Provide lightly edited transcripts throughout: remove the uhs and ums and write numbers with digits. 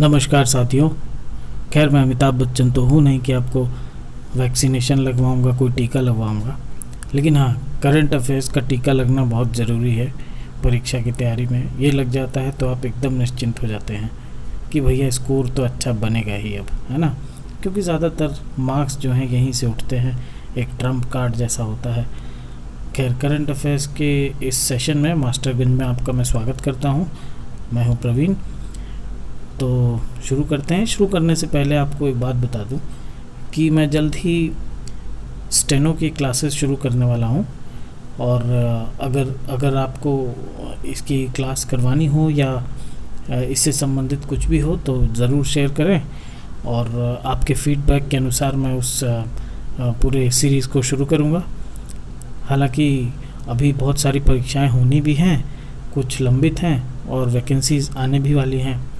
नमस्कार साथियों। खैर मैं अमिताभ बच्चन तो हूँ नहीं कि आपको वैक्सीनेशन लगवाऊंगा, कोई टीका लगवाऊंगा, लेकिन हाँ, करंट अफेयर्स का टीका लगना बहुत ज़रूरी है। परीक्षा की तैयारी में ये लग जाता है तो आप एकदम निश्चिंत हो जाते हैं कि भैया स्कोर तो अच्छा बनेगा ही अब, है ना। क्योंकि ज़्यादातर मार्क्स जो हैं यहीं से उठते हैं, एक ट्रम्प कार्ड जैसा होता है। खैर, करंट अफेयर्स के इस सेशन में मास्टरगंज में आपका मैं स्वागत करता हूँ। मैं हूँ प्रवीण। तो शुरू करते हैं। शुरू करने से पहले आपको एक बात बता दूं कि मैं जल्द ही स्टेनो की क्लासेस शुरू करने वाला हूं, और अगर आपको इसकी क्लास करवानी हो या इससे संबंधित कुछ भी हो तो ज़रूर शेयर करें, और आपके फीडबैक के अनुसार मैं उस पूरे सीरीज़ को शुरू करूंगा। हालांकि अभी बहुत सारी परीक्षाएं होनी भी हैं, कुछ लंबित हैं और वैकेंसीज़ आने भी वाली हैं।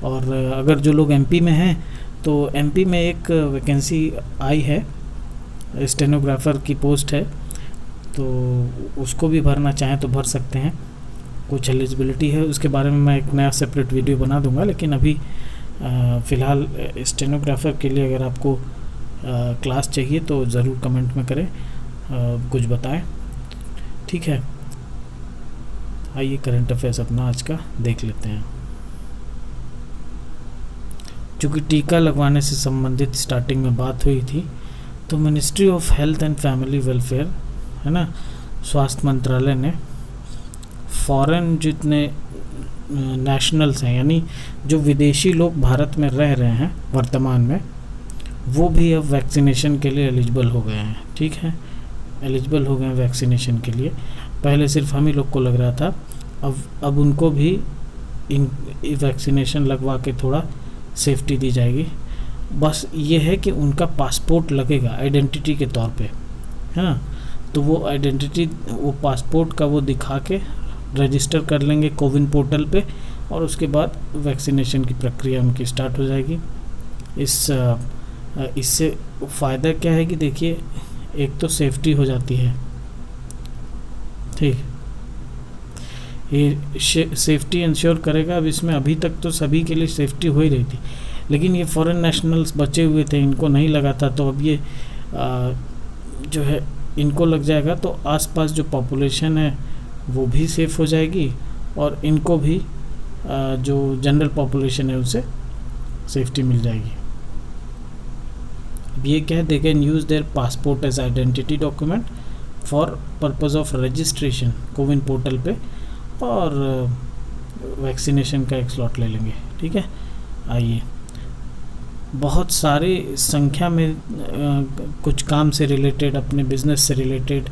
और अगर जो लोग एमपी में हैं तो एमपी में एक वैकेंसी आई है, स्टेनोग्राफ़र की पोस्ट है, तो उसको भी भरना चाहें तो भर सकते हैं। कुछ एलिजिबिलिटी है, उसके बारे में मैं एक नया सेपरेट वीडियो बना दूंगा। लेकिन अभी फ़िलहाल स्टेनोग्राफ़र के लिए अगर आपको क्लास चाहिए तो ज़रूर कमेंट में करें, कुछ बताएं, ठीक है। आइए करंट अफेयर्स अपना आज का देख लेते हैं। चूँकि टीका लगवाने से संबंधित स्टार्टिंग में बात हुई थी, तो ministry of health and family welfare, है ना, स्वास्थ्य मंत्रालय ने फॉरेन जितने नेशनल्स हैं, यानी जो विदेशी लोग भारत में रह रहे हैं वर्तमान में, वो भी अब वैक्सीनेशन के लिए एलिजिबल हो गए हैं। ठीक है, एलिजिबल हो गए हैं वैक्सीनेशन के लिए। पहले सिर्फ हम ही लोग को लग रहा था, अब उनको भी इन वैक्सीनेशन लगवा के थोड़ा सेफ्टी दी जाएगी। बस ये है कि उनका पासपोर्ट लगेगा आइडेंटिटी के तौर पे, है ना। तो वो आइडेंटिटी, वो पासपोर्ट का वो दिखा के रजिस्टर कर लेंगे कोविन पोर्टल पे, और उसके बाद वैक्सीनेशन की प्रक्रिया उनकी स्टार्ट हो जाएगी। इससे फ़ायदा क्या है कि देखिए, एक तो सेफ्टी हो जाती है, ठीक, ये सेफ्टी इंश्योर करेगा। अब इसमें अभी तक तो सभी के लिए सेफ्टी हो ही रही थी, लेकिन ये फॉरेन नेशनल्स बचे हुए थे, इनको नहीं लगा था, तो अब ये जो है इनको लग जाएगा, तो आसपास जो पॉपुलेशन है वो भी सेफ़ हो जाएगी, और इनको भी जो जनरल पॉपुलेशन है उससे सेफ्टी मिल जाएगी। अब ये क्या है, they can use their passport as identity document for purpose of registration CoWIN portal पे, और वैक्सीनेशन का एक स्लॉट ले लेंगे। ठीक है, आइए, बहुत सारे संख्या में कुछ काम से रिलेटेड, अपने बिजनेस से रिलेटेड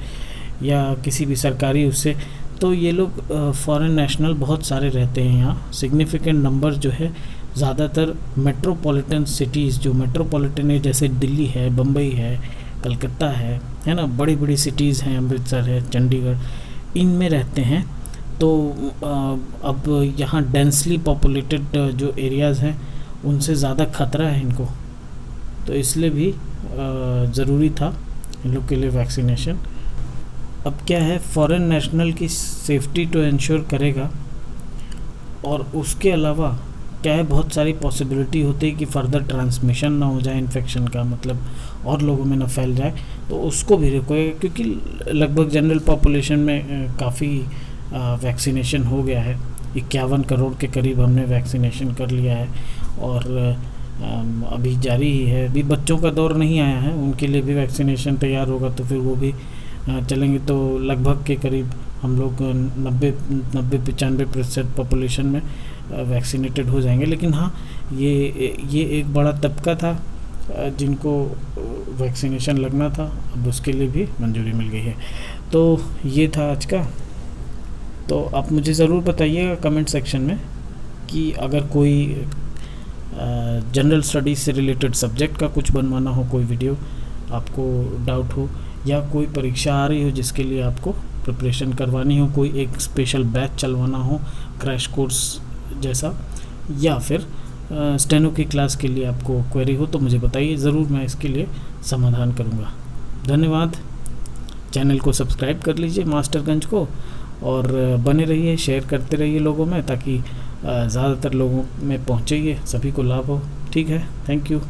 या किसी भी सरकारी उससे, तो ये लोग फॉरेन नेशनल बहुत सारे रहते हैं यहाँ। सिग्निफिकेंट नंबर जो है ज़्यादातर मेट्रोपॉलिटन सिटीज़, जो मेट्रोपॉलिटन है, जैसे दिल्ली है, बम्बई है, कलकत्ता है ना, बड़ी बड़ी सिटीज़ हैं, अमृतसर है, चंडीगढ़, इनमें रहते हैं। तो अब यहाँ डेंसली पॉपुलेटेड जो एरियाज़ हैं उनसे ज़्यादा खतरा है इनको, तो इसलिए भी ज़रूरी था इन लोग के लिए वैक्सीनेशन। अब क्या है, फॉरेन नेशनल की सेफ्टी तो इंश्योर करेगा, और उसके अलावा क्या है, बहुत सारी पॉसिबिलिटी होती है कि फर्दर ट्रांसमिशन ना हो जाए इन्फेक्शन का, मतलब और लोगों में ना फैल जाए, तो उसको भी रोकेगा। क्योंकि लगभग जनरल पॉपुलेशन में काफ़ी वैक्सीनेशन हो गया है, 51 करोड़ के करीब हमने वैक्सीनेशन कर लिया है, और अभी जारी ही है। अभी बच्चों का दौर नहीं आया है, उनके लिए भी वैक्सीनेशन तैयार होगा, तो फिर वो भी चलेंगे। तो लगभग के करीब हम लोग 90-95% पॉपुलेशन में वैक्सीनेटेड हो जाएंगे। लेकिन हाँ, ये एक बड़ा तबका था जिनको वैक्सीनेशन लगना था, अब उसके लिए भी मंजूरी मिल गई है। तो ये था आज का। तो आप मुझे ज़रूर बताइएगा कमेंट सेक्शन में कि अगर कोई जनरल स्टडीज़ से रिलेटेड सब्जेक्ट का कुछ बनवाना हो, कोई वीडियो आपको डाउट हो, या कोई परीक्षा आ रही हो जिसके लिए आपको प्रिपरेशन करवानी हो, कोई एक स्पेशल बैच चलवाना हो, क्रैश कोर्स जैसा, या फिर स्टेनो की क्लास के लिए आपको क्वेरी हो, तो मुझे बताइए, ज़रूर मैं इसके लिए समाधान करूँगा। धन्यवाद। चैनल को सब्सक्राइब कर लीजिए मास्टरगंज को, और बने रहिए, शेयर करते रहिए लोगों में, ताकि ज़्यादातर लोगों में पहुँचे, ये सभी को लाभ हो। ठीक है, थैंक यू।